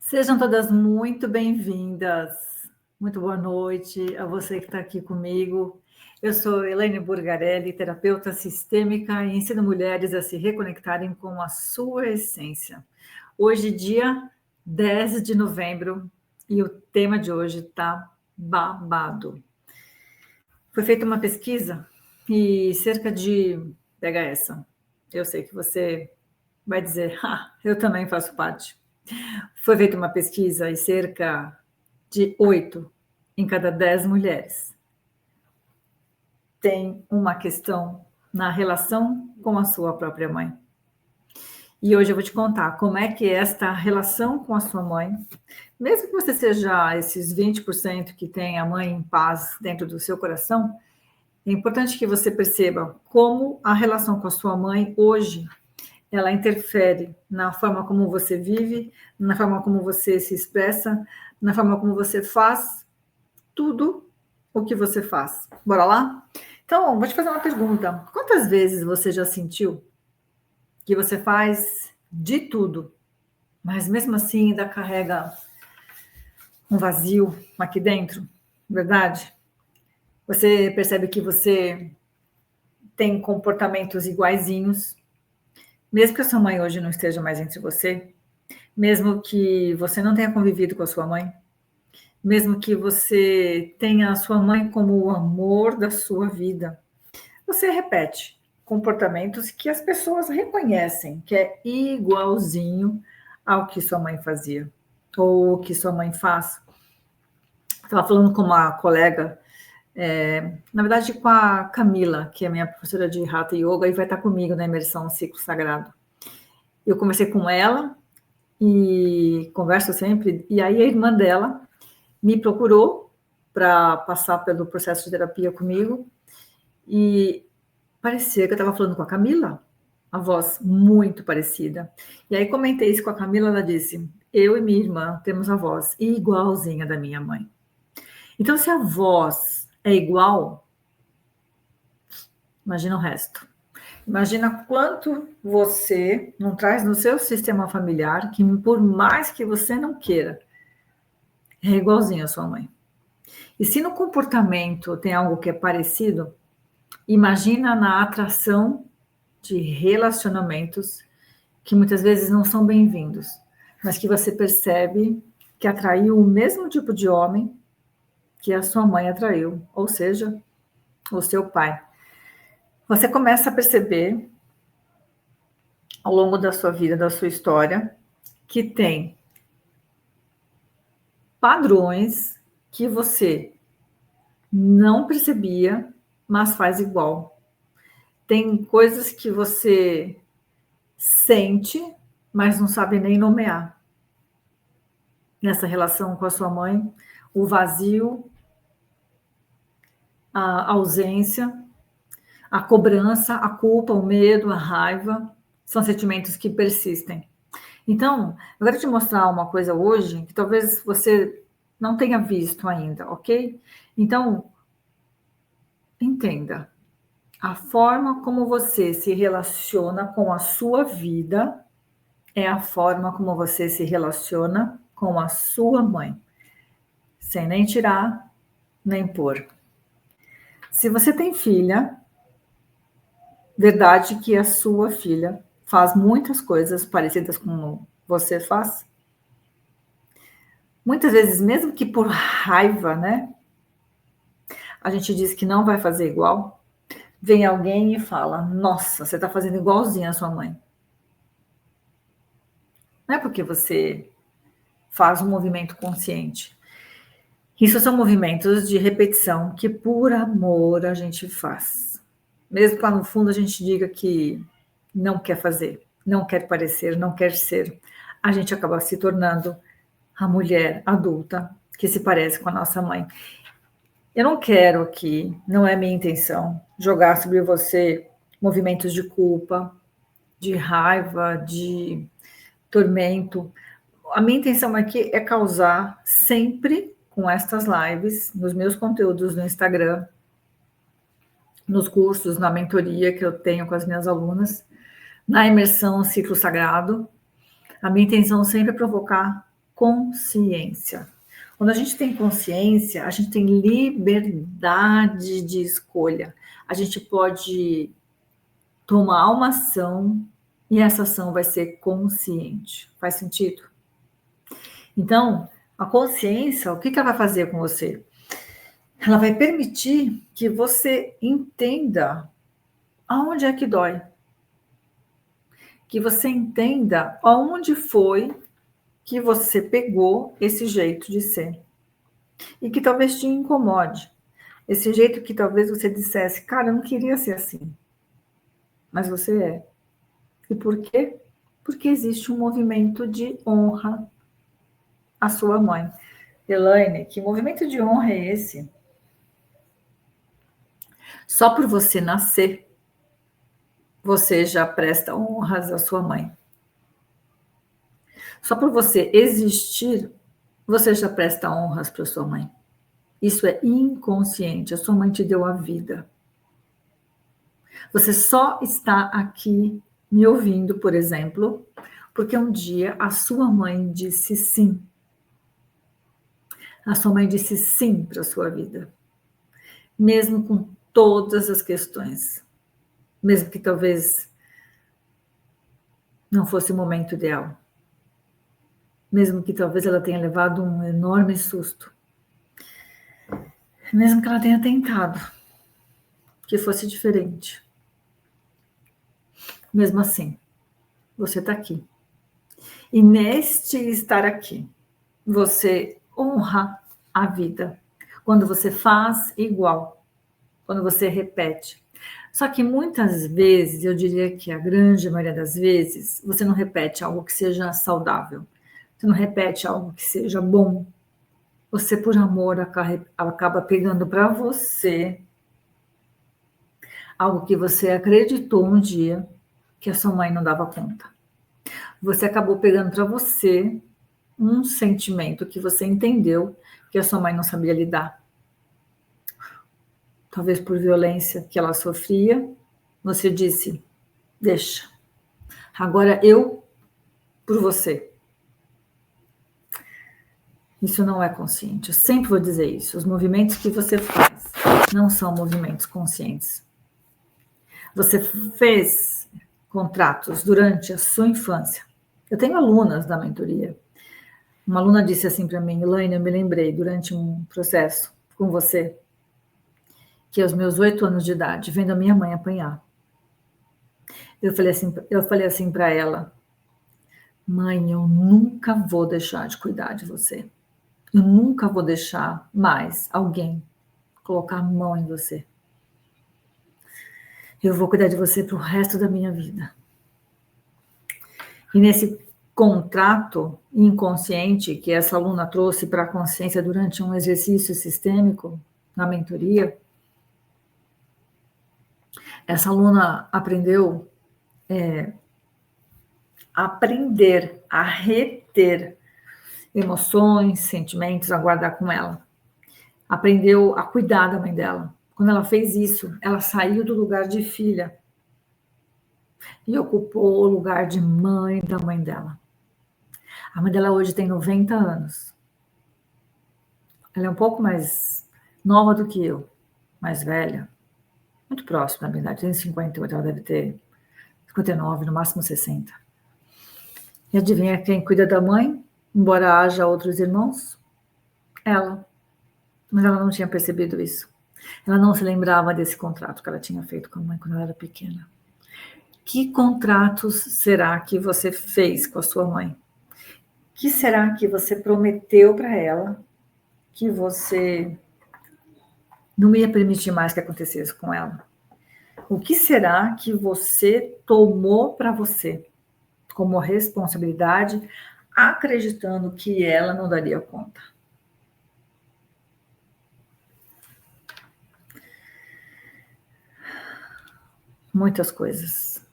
Sejam todas muito bem-vindas. Muito boa noite a você que está aqui comigo. Eu sou Elaine Burgarelli, terapeuta sistêmica e ensino mulheres a se reconectarem com a sua essência. Hoje, dia 10 de novembro, e o tema de hoje está babado. Foi feita uma pesquisa e cerca de... Pega essa. Eu sei que você vai dizer, eu também faço parte. Foi feita uma pesquisa e cerca de 8 em cada 10 mulheres tem uma questão na relação com a sua própria mãe. E hoje eu vou te contar como é que é esta relação com a sua mãe, mesmo que você seja esses 20% que tem a mãe em paz dentro do seu coração, é importante que você perceba como a relação com a sua mãe hoje ela interfere na forma como você vive, na forma como você se expressa, na forma como você faz tudo o que você faz. Bora lá? Então, vou te fazer uma pergunta. Quantas vezes você já sentiu que você faz de tudo, mas mesmo assim ainda carrega um vazio aqui dentro? Verdade? Você percebe que você tem comportamentos iguaizinhos, mesmo que a sua mãe hoje não esteja mais entre você, mesmo que você não tenha convivido com a sua mãe, mesmo que você tenha a sua mãe como o amor da sua vida, você repete comportamentos que as pessoas reconhecem que é igualzinho ao que sua mãe fazia ou o que sua mãe faz. Estava falando com uma colega, na verdade com a Camila, que é minha professora de Hatha Yoga e vai estar comigo na imersão Ciclo Sagrado. Eu conversei com ela e converso sempre, e aí a irmã dela me procurou para passar pelo processo de terapia comigo e parecia que eu estava falando com a Camila, a voz muito parecida. E aí comentei isso com a Camila, ela disse, eu e minha irmã temos a voz igualzinha da minha mãe. Então, se a voz é igual, imagina o resto. Imagina quanto você não traz no seu sistema familiar, que por mais que você não queira, é igualzinho à sua mãe. E se no comportamento tem algo que é parecido, imagina na atração de relacionamentos que muitas vezes não são bem-vindos, mas que você percebe que atraiu o mesmo tipo de homem que a sua mãe atraiu, ou seja, o seu pai. Você começa a perceber, ao longo da sua vida, da sua história, que tem padrões que você não percebia, mas faz igual. Tem coisas que você sente, mas não sabe nem nomear. Nessa relação com a sua mãe, o vazio, a ausência, a cobrança, a culpa, o medo, a raiva, são sentimentos que persistem. Então, eu quero te mostrar uma coisa hoje que talvez você não tenha visto ainda, ok? Então, entenda. A forma como você se relaciona com a sua vida é a forma como você se relaciona com a sua mãe, sem nem tirar, nem pôr. Se você tem filha, verdade que a sua filha faz muitas coisas parecidas com você faz? Muitas vezes, mesmo que por raiva, né? A gente diz que não vai fazer igual. Vem alguém e fala, nossa, você está fazendo igualzinho a sua mãe. Não é porque você faz um movimento consciente. Isso são movimentos de repetição que por amor a gente faz. Mesmo que lá no fundo a gente diga que não quer fazer, não quer parecer, não quer ser, a gente acaba se tornando a mulher adulta que se parece com a nossa mãe. Eu não quero aqui, não é minha intenção, jogar sobre você movimentos de culpa, de raiva, de tormento. A minha intenção aqui é causar sempre com estas lives, nos meus conteúdos no Instagram, nos cursos, na mentoria que eu tenho com as minhas alunas, na imersão Ciclo Sagrado. A minha intenção sempre é provocar consciência. Quando a gente tem consciência, a gente tem liberdade de escolha. A gente pode tomar uma ação e essa ação vai ser consciente. Faz sentido? Então, a consciência, o que ela vai fazer com você? Ela vai permitir que você entenda aonde é que dói. Que você entenda aonde foi que você pegou esse jeito de ser. E que talvez te incomode. Esse jeito que talvez você dissesse, cara, eu não queria ser assim. Mas você é. E por quê? Porque existe um movimento de honra à sua mãe. Elaine, que movimento de honra é esse? Só por você nascer, você já presta honras à sua mãe. Só por você existir, você já presta honras para sua mãe. Isso é inconsciente. A sua mãe te deu a vida. Você só está aqui me ouvindo, por exemplo, porque um dia a sua mãe disse sim. A sua mãe disse sim para a sua vida. Mesmo com todas as questões. Mesmo que talvez não fosse o momento ideal. Mesmo que talvez ela tenha levado um enorme susto. Mesmo que ela tenha tentado que fosse diferente. Mesmo assim, você está aqui. E neste estar aqui, você honra a vida. Quando você faz igual. Quando você repete. Só que muitas vezes, eu diria que a grande maioria das vezes, você não repete algo que seja saudável. Você não repete algo que seja bom. Você, por amor, acaba pegando para você algo que você acreditou um dia que a sua mãe não dava conta. Você acabou pegando para você um sentimento que você entendeu que a sua mãe não sabia lidar. Talvez por violência que ela sofria, você disse, deixa. Agora eu por você. Isso não é consciente. Eu sempre vou dizer isso. Os movimentos que você faz não são movimentos conscientes. Você fez contratos durante a sua infância. Eu tenho alunas da mentoria. Uma aluna disse assim para mim, Elaine, eu me lembrei durante um processo com você, que aos meus 8 anos de idade, vendo a minha mãe apanhar. Eu falei assim para ela, mãe, eu nunca vou deixar de cuidar de você. Eu nunca vou deixar mais alguém colocar a mão em você. Eu vou cuidar de você para o resto da minha vida. E nesse contrato inconsciente que essa aluna trouxe para a consciência durante um exercício sistêmico na mentoria, essa aluna aprendeu a reter emoções, sentimentos, a guardar com ela. Aprendeu a cuidar da mãe dela. Quando ela fez isso, ela saiu do lugar de filha e ocupou o lugar de mãe da mãe dela. A mãe dela hoje tem 90 anos. Ela é um pouco mais nova do que eu, mais velha. Muito próxima, na verdade. Tem 58, ela deve ter 59, no máximo 60. E adivinha quem cuida da mãe? Embora haja outros irmãos? Ela. Mas ela não tinha percebido isso. Ela não se lembrava desse contrato que ela tinha feito com a mãe quando ela era pequena. Que contratos será que você fez com a sua mãe? Que será que você prometeu para ela que você não ia permitir mais que acontecesse com ela? O que será que você tomou para você como responsabilidade, acreditando que ela não daria conta? Muitas coisas.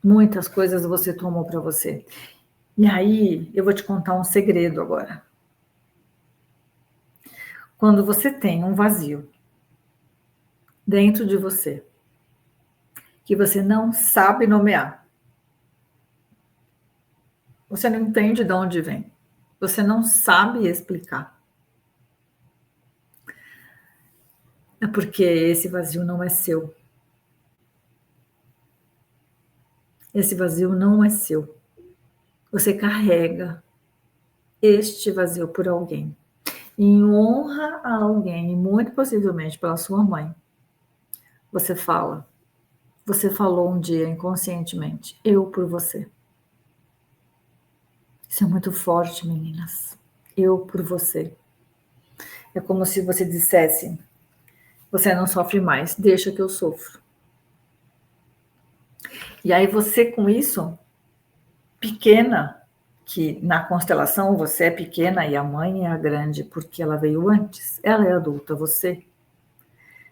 Muitas coisas você tomou para você. E aí, eu vou te contar um segredo agora. Quando você tem um vazio dentro de você, que você não sabe nomear, você não entende de onde vem, Você não sabe explicar. É porque esse vazio não é seu. Esse vazio não é seu. Você carrega este vazio por alguém. Em honra a alguém, muito possivelmente pela sua mãe, você fala. Você falou um dia inconscientemente, eu por você. Isso é muito forte, meninas. Eu por você. É como se você dissesse, você não sofre mais, deixa que eu sofro. E aí você com isso, pequena, que na constelação você é pequena e a mãe é a grande, porque ela veio antes. Ela é adulta, você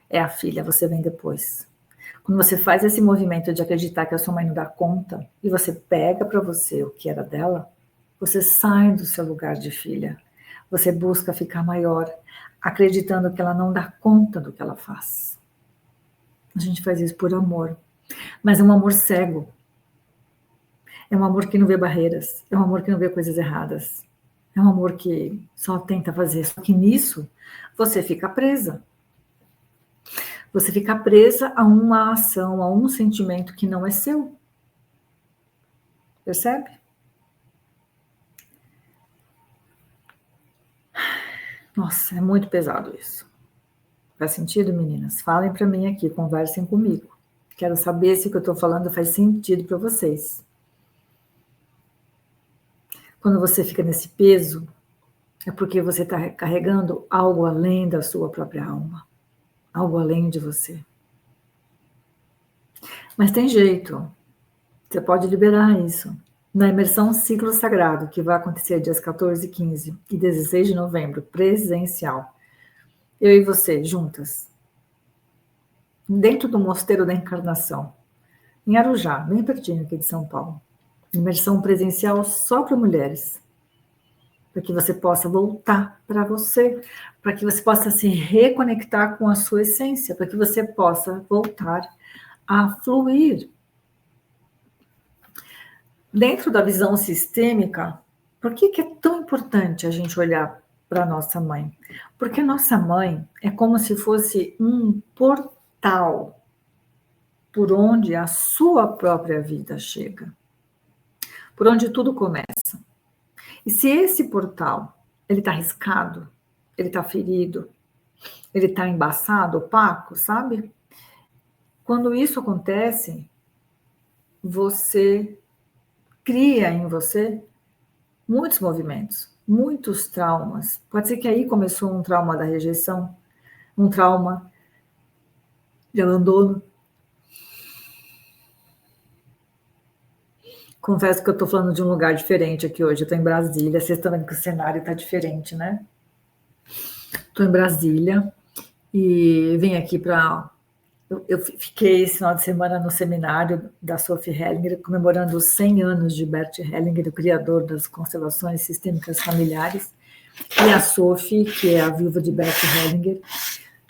é a filha, você vem depois. Quando você faz esse movimento de acreditar que a sua mãe não dá conta e você pega para você o que era dela, você sai do seu lugar de filha. Você busca ficar maior, acreditando que ela não dá conta do que ela faz. A gente faz isso por amor, mas é um amor cego. É um amor que não vê barreiras, é um amor que não vê coisas erradas. É um amor que só tenta fazer, só que nisso você fica presa. Você fica presa a uma ação, a um sentimento que não é seu. Percebe? Nossa, é muito pesado isso. Faz sentido, meninas? Falem para mim aqui, conversem comigo. Quero saber se o que eu estou falando faz sentido para vocês. Quando você fica nesse peso, é porque você está carregando algo além da sua própria alma, algo além de você. Mas tem jeito, você pode liberar isso. Na imersão Ciclo Sagrado, que vai acontecer dias 14, 15 e 16 de novembro, presencial, eu e você, juntas, dentro do Mosteiro da Encarnação, em Arujá, bem pertinho aqui de São Paulo. Imersão presencial só para mulheres, para que você possa voltar para você, para que você possa se reconectar com a sua essência, para que você possa voltar a fluir. Dentro da visão sistêmica, por que é tão importante a gente olhar para nossa mãe? Porque nossa mãe é como se fosse um portal por onde a sua própria vida chega, por onde tudo começa. E se esse portal ele está riscado, ele está ferido, ele está embaçado, opaco, sabe? Quando isso acontece, você cria em você muitos movimentos, muitos traumas. Pode ser que aí começou um trauma da rejeição, um trauma de abandono. Confesso que eu estou falando de um lugar diferente aqui hoje. Eu estou em Brasília. Vocês estão vendo que o cenário está diferente, né? Estou em Brasília e vim aqui para... Eu fiquei esse final de semana no seminário da Sophie Hellinger, comemorando os 100 anos de Bert Hellinger, o criador das constelações sistêmicas familiares, e a Sophie, que é a viúva de Bert Hellinger.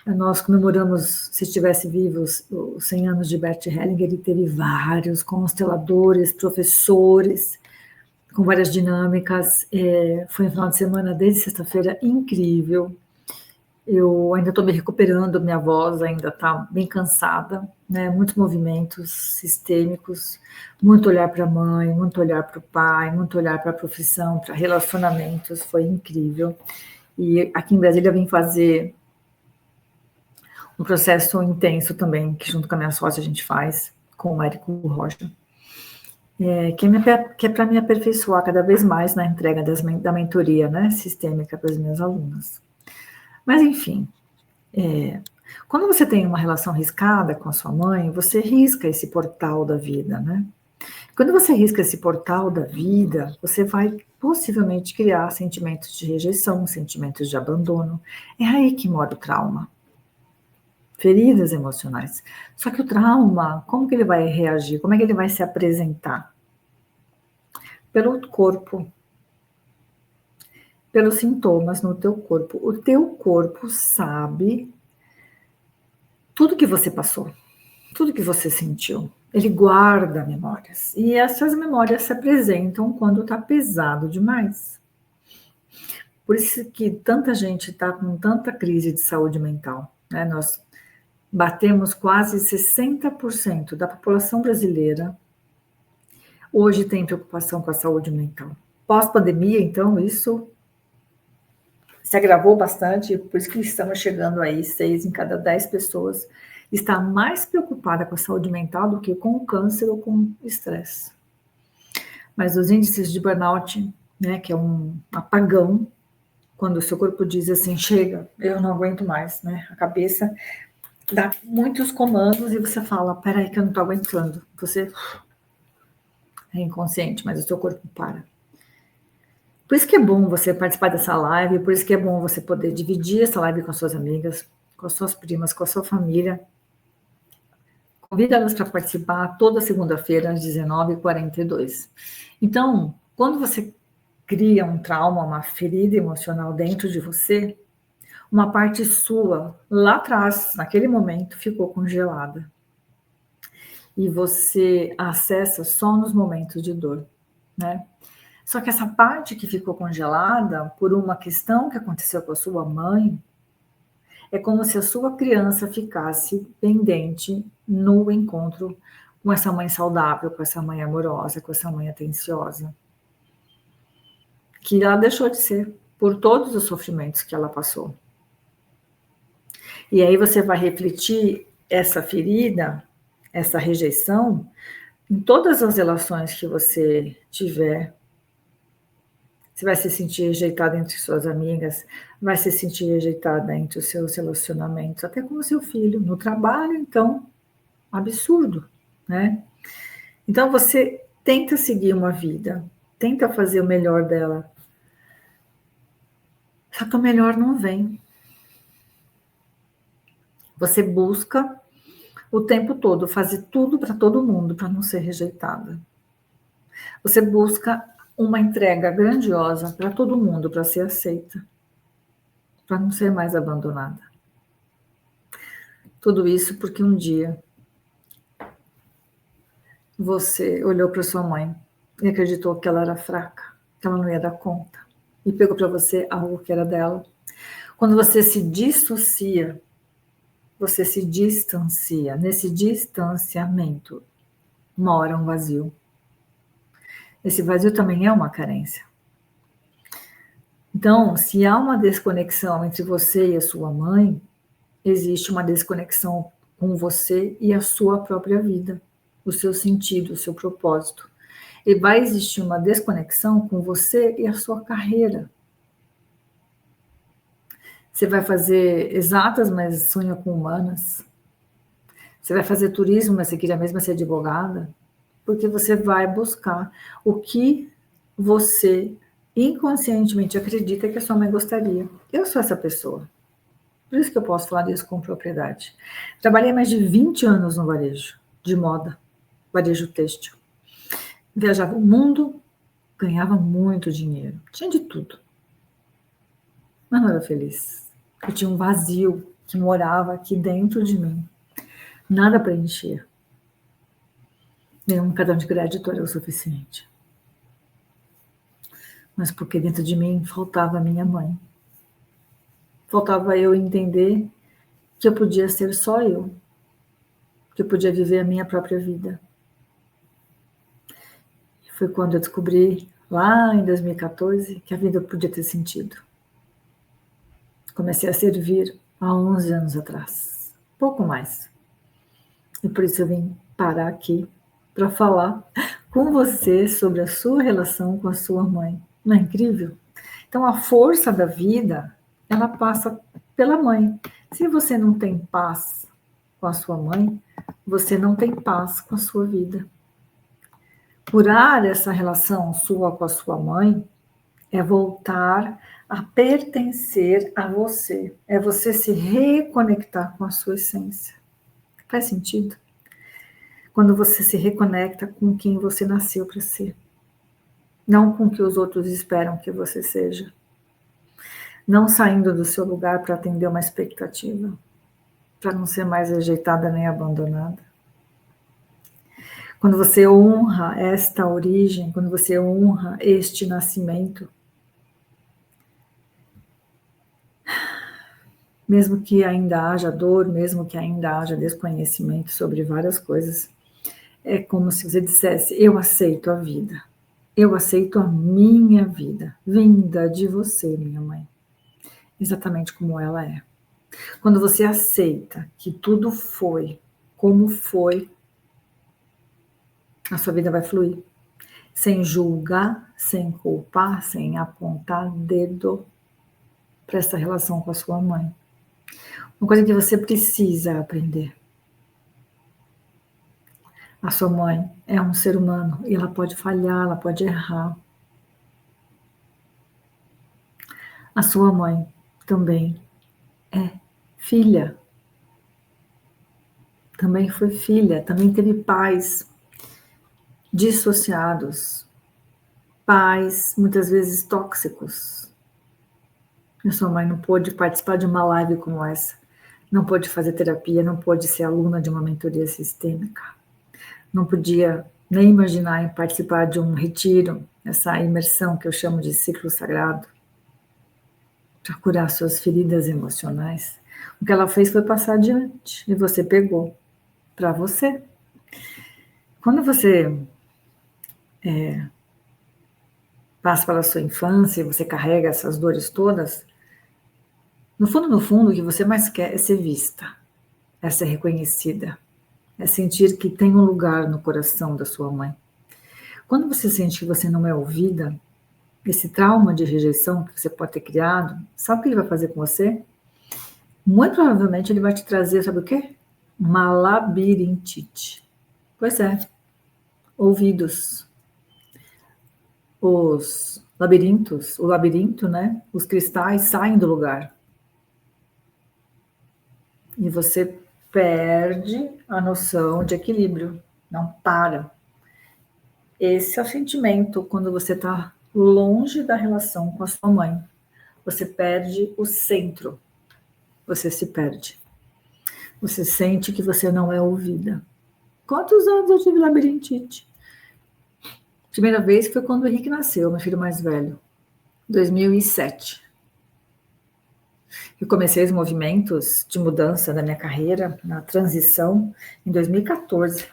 Nós comemoramos, se estivesse vivos, os 100 anos de Bert Hellinger. Ele teve vários consteladores, professores, com várias dinâmicas. Foi um final de semana, desde sexta-feira, incrível. Eu ainda estou me recuperando, minha voz ainda está bem cansada, né? Muitos movimentos sistêmicos, muito olhar para a mãe, muito olhar para o pai, muito olhar para a profissão, para relacionamentos, foi incrível. E aqui em Brasília eu vim fazer um processo intenso também, que junto com a minha sócia a gente faz, com o Érico Rocha, que é para me aperfeiçoar cada vez mais na entrega da mentoria, né, sistêmica para as minhas alunas. Mas, enfim, quando você tem uma relação riscada com a sua mãe, você risca esse portal da vida, né? Quando você risca esse portal da vida, você vai possivelmente criar sentimentos de rejeição, sentimentos de abandono. É aí que mora o trauma. Feridas emocionais. Só que o trauma, como que ele vai reagir? Como é que ele vai se apresentar? Pelo corpo. Pelos sintomas no teu corpo. O teu corpo sabe tudo que você passou, tudo que você sentiu. Ele guarda memórias. E essas memórias se apresentam quando está pesado demais. Por isso que tanta gente está com tanta crise de saúde mental, né? Nós batemos quase 60% da população brasileira hoje tem preocupação com a saúde mental. Pós-pandemia, então, isso se agravou bastante, por isso que estamos chegando aí, 6 em cada 10 pessoas está mais preocupada com a saúde mental do que com o câncer ou com o estresse. Mas os índices de burnout, né, que é um apagão, quando o seu corpo diz assim, chega, eu não aguento mais, né, a cabeça dá muitos comandos e você fala, peraí que eu não estou aguentando. Você é inconsciente, mas o seu corpo para. Por isso que é bom você participar dessa live, por isso que é bom você poder dividir essa live com as suas amigas, com as suas primas, com a sua família. Convida elas para participar toda segunda-feira às 19h42. Então, quando você cria um trauma, uma ferida emocional dentro de você, uma parte sua, lá atrás, naquele momento, ficou congelada. E você acessa só nos momentos de dor, né? Só que essa parte que ficou congelada por uma questão que aconteceu com a sua mãe, é como se a sua criança ficasse pendente no encontro com essa mãe saudável, com essa mãe amorosa, com essa mãe atenciosa. Que ela deixou de ser por todos os sofrimentos que ela passou. E aí você vai refletir essa ferida, essa rejeição, em todas as relações que você tiver. Você vai se sentir rejeitada entre suas amigas, vai se sentir rejeitada entre os seus relacionamentos, até com o seu filho. No trabalho, então, absurdo, né? Então, você tenta seguir uma vida, tenta fazer o melhor dela. Só que o melhor não vem. Você busca o tempo todo fazer tudo para todo mundo, para não ser rejeitada. Você busca uma entrega grandiosa para todo mundo, para ser aceita, para não ser mais abandonada. Tudo isso porque um dia você olhou para sua mãe e acreditou que ela era fraca, que ela não ia dar conta, e pegou para você algo que era dela. Quando você se dissocia, você se distancia. Nesse distanciamento mora um vazio. Esse vazio também é uma carência. Então, se há uma desconexão entre você e a sua mãe, existe uma desconexão com você e a sua própria vida, o seu sentido, o seu propósito. E vai existir uma desconexão com você e a sua carreira. Você vai fazer exatas, mas sonha com humanas. Você vai fazer turismo, mas você queria mesmo ser advogada. Porque você vai buscar o que você inconscientemente acredita que a sua mãe gostaria. Eu sou essa pessoa. Por isso que eu posso falar isso com propriedade. Trabalhei mais de 20 anos no varejo de moda, varejo têxtil. Viajava o mundo, ganhava muito dinheiro, tinha de tudo. Mas não era feliz. Eu tinha um vazio que morava aqui dentro de mim. Nada para encher. Nenhum cartão de crédito era o suficiente. Mas porque dentro de mim faltava a minha mãe. Faltava eu entender que eu podia ser só eu. Que eu podia viver a minha própria vida. Foi quando eu descobri, lá em 2014, que a vida podia ter sentido. Comecei a servir há 11 anos atrás. Pouco mais. E por isso eu vim parar aqui para falar com você sobre a sua relação com a sua mãe. Não é incrível? Então, a força da vida, ela passa pela mãe. Se você não tem paz com a sua mãe, você não tem paz com a sua vida. Curar essa relação sua com a sua mãe é voltar a pertencer a você. É você se reconectar com a sua essência. Faz sentido? Quando você se reconecta com quem você nasceu para ser. Não com o que os outros esperam que você seja. Não saindo do seu lugar para atender uma expectativa. Para não ser mais rejeitada nem abandonada. Quando você honra esta origem, quando você honra este nascimento, mesmo que ainda haja dor, mesmo que ainda haja desconhecimento sobre várias coisas, é como se você dissesse: eu aceito a vida, eu aceito a minha vida, vinda de você, minha mãe, exatamente como ela é. Quando você aceita que tudo foi como foi, a sua vida vai fluir, sem julgar, sem culpar, sem apontar dedo para essa relação com a sua mãe. Uma coisa que você precisa aprender: a sua mãe é um ser humano e ela pode falhar, ela pode errar. A sua mãe também é filha, também foi filha, também teve pais dissociados, pais muitas vezes tóxicos. A sua mãe não pôde participar de uma live como essa, não pôde fazer terapia, não pôde ser aluna de uma mentoria sistêmica, não podia nem imaginar em participar de um retiro, essa imersão que eu chamo de ciclo sagrado, para curar suas feridas emocionais. O que ela fez foi passar adiante e você pegou para você. Quando você passa pela sua infância e você carrega essas dores todas, no fundo, o que você mais quer é ser vista, é ser reconhecida, é sentir que tem um lugar no coração da sua mãe. Quando você sente que você não é ouvida, esse trauma de rejeição que você pode ter criado, sabe o que ele vai fazer com você? Muito provavelmente ele vai te trazer, sabe o quê? Uma labirintite. Pois é, ouvidos. Os labirintos, o labirinto, né? Os cristais saem do lugar. E você perde a noção de equilíbrio, não para. Esse é o sentimento quando você está longe da relação com a sua mãe. Você perde o centro, você se perde. Você sente que você não é ouvida. Quantos anos eu tive labirintite? Primeira vez foi quando o Henrique nasceu, meu filho mais velho, 2007. Eu comecei os movimentos de mudança da minha carreira, na transição, em 2014.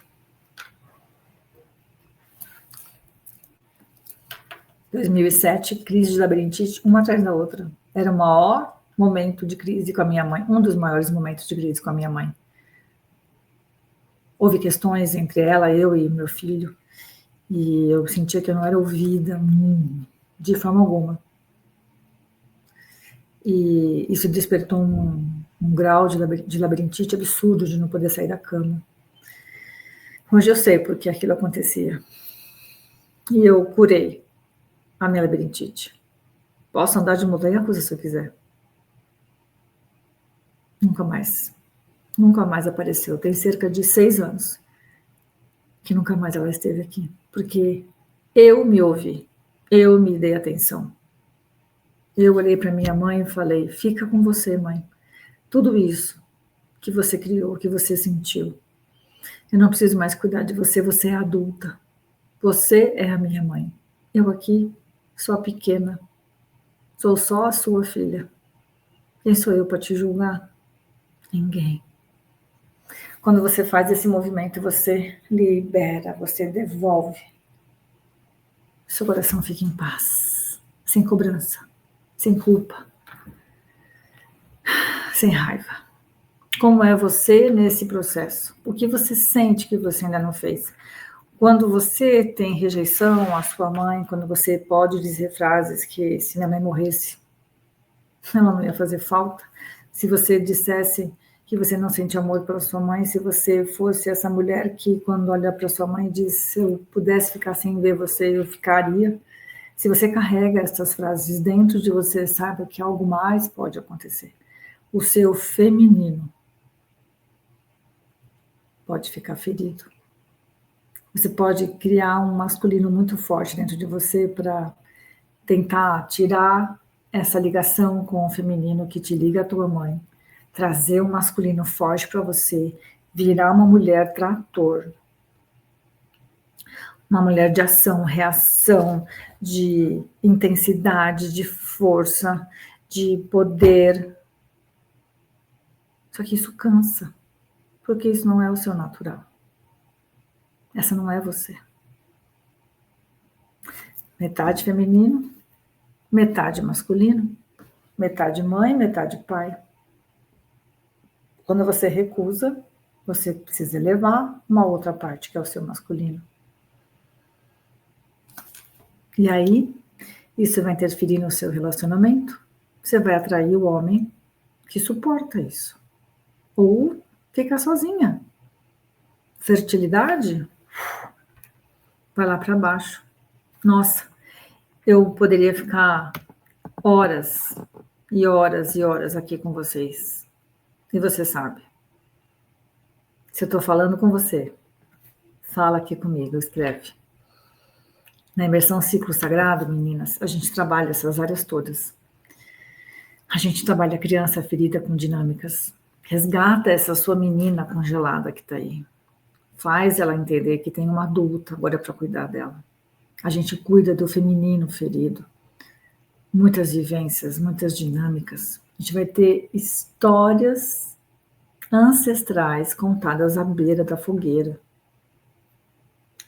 2007, crise de labirintite, uma atrás da outra. Era o maior momento de crise com a minha mãe, um dos maiores momentos de crise com a minha mãe. Houve questões entre ela, eu e meu filho, e eu sentia que eu não era ouvida, de forma alguma. E isso despertou um grau de labirintite absurdo, de não poder sair da cama. Hoje eu sei porque aquilo acontecia. E eu curei a minha labirintite. Posso andar de montanha russa se eu quiser. Nunca mais. Nunca mais apareceu. Tem cerca de 6 anos que nunca mais ela esteve aqui. Porque eu me ouvi. Eu me dei atenção. Eu olhei para minha mãe e falei: fica com você, mãe. Tudo isso que você criou, que você sentiu. Eu não preciso mais cuidar de você, você é adulta. Você é a minha mãe. Eu aqui sou a pequena. Sou só a sua filha. Quem sou eu para te julgar? Ninguém. Quando você faz esse movimento, você libera, você devolve. Seu coração fica em paz, sem cobrança, sem culpa, sem raiva. Como é você nesse processo? O que você sente que você ainda não fez? Quando você tem rejeição à sua mãe, quando você pode dizer frases que se minha mãe morresse, ela não ia fazer falta. Se você dissesse que você não sente amor pela sua mãe, se você fosse essa mulher que quando olha para sua mãe diz: se eu pudesse ficar sem ver você, eu ficaria. Se você carrega essas frases dentro de você, saiba que algo mais pode acontecer. O seu feminino pode ficar ferido. Você pode criar um masculino muito forte dentro de você para tentar tirar essa ligação com o feminino que te liga à tua mãe, trazer um masculino forte para você, virar uma mulher trator, uma mulher de ação, reação, de intensidade, de força, de poder, Só que isso cansa, porque isso não é o seu natural. Essa não é você. Metade feminino, metade masculino, metade mãe, metade pai. Quando você recusa, você precisa elevar uma outra parte, que é o seu masculino. E aí, isso vai interferir no seu relacionamento. Você vai atrair o homem que suporta isso. Ou ficar sozinha. Fertilidade vai lá para baixo. Nossa, eu poderia ficar horas e horas e horas aqui com vocês. E você sabe. Se eu estou falando com você, fala aqui comigo, escreve. Na imersão ciclo sagrado, meninas, a gente trabalha essas áreas todas. A gente trabalha a criança ferida com dinâmicas. Resgata essa sua menina congelada que está aí. Faz ela entender que tem uma adulta agora para cuidar dela. A gente cuida do feminino ferido. Muitas vivências, muitas dinâmicas. A gente vai ter histórias ancestrais contadas à beira da fogueira.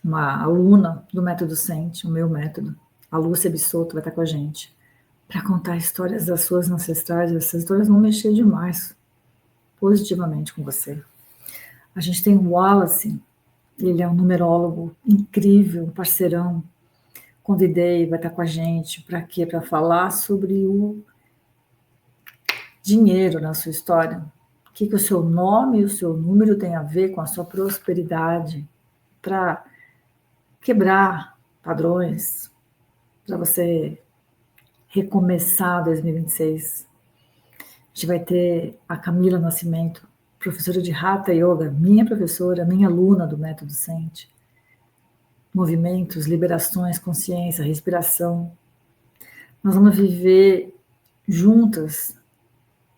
Uma aluna do método Sente, o meu método, a Lúcia Bissoto, vai estar com a gente para contar histórias das suas ancestrais. Essas histórias vão mexer demais positivamente com você. A gente tem o Wallace, ele é um numerólogo incrível, um parceirão. Convidei, vai estar com a gente. Para quê? Para falar sobre o dinheiro na sua história. O que o seu nome e o seu número tem a ver com a sua prosperidade. Para quebrar padrões, para você recomeçar 2026. A gente vai ter a Camila Nascimento, professora de Hatha Yoga, minha professora, minha aluna do Método Sente. Movimentos, liberações, consciência, respiração. Nós vamos viver juntas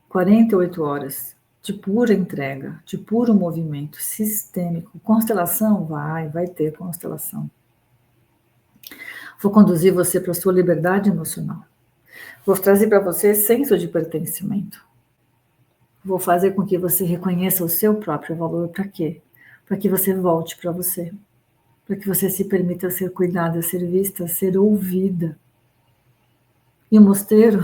48 horas de pura entrega, de puro movimento sistêmico. Constelação? Vai ter constelação. Vou conduzir você para a sua liberdade emocional. Vou trazer para você senso de pertencimento. Vou fazer com que você reconheça o seu próprio valor. Para quê? Para que você volte para você. Para que você se permita ser cuidada, ser vista, ser ouvida. E o mosteiro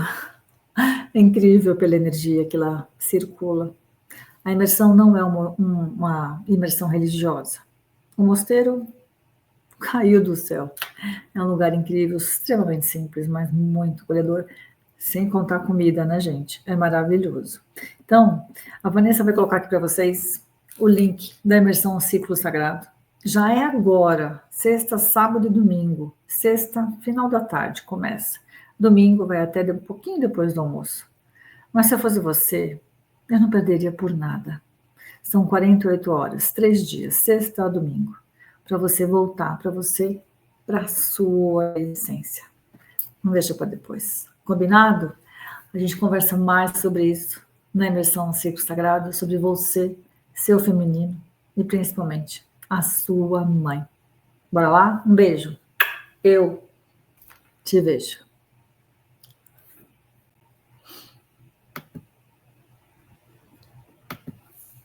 é incrível pela energia que lá circula. A imersão não é uma imersão religiosa. O mosteiro caiu do céu. É um lugar incrível, extremamente simples, mas muito acolhedor, sem contar comida, né, gente? É maravilhoso. Então, a Vanessa vai colocar aqui para vocês o link da imersão Ciclo Sagrado. Já é agora, sexta, sábado e domingo. Sexta, final da tarde, começa. Domingo vai até um pouquinho depois do almoço. Mas se eu fosse você, eu não perderia por nada. São 48 horas, 3 dias, sexta a domingo, para você voltar para você, para a sua essência. Não deixa para depois. Combinado? A gente conversa mais sobre isso na imersão Ciclo Sagrado, sobre você, seu feminino e principalmente a sua mãe. Bora lá? Um beijo. Eu te vejo.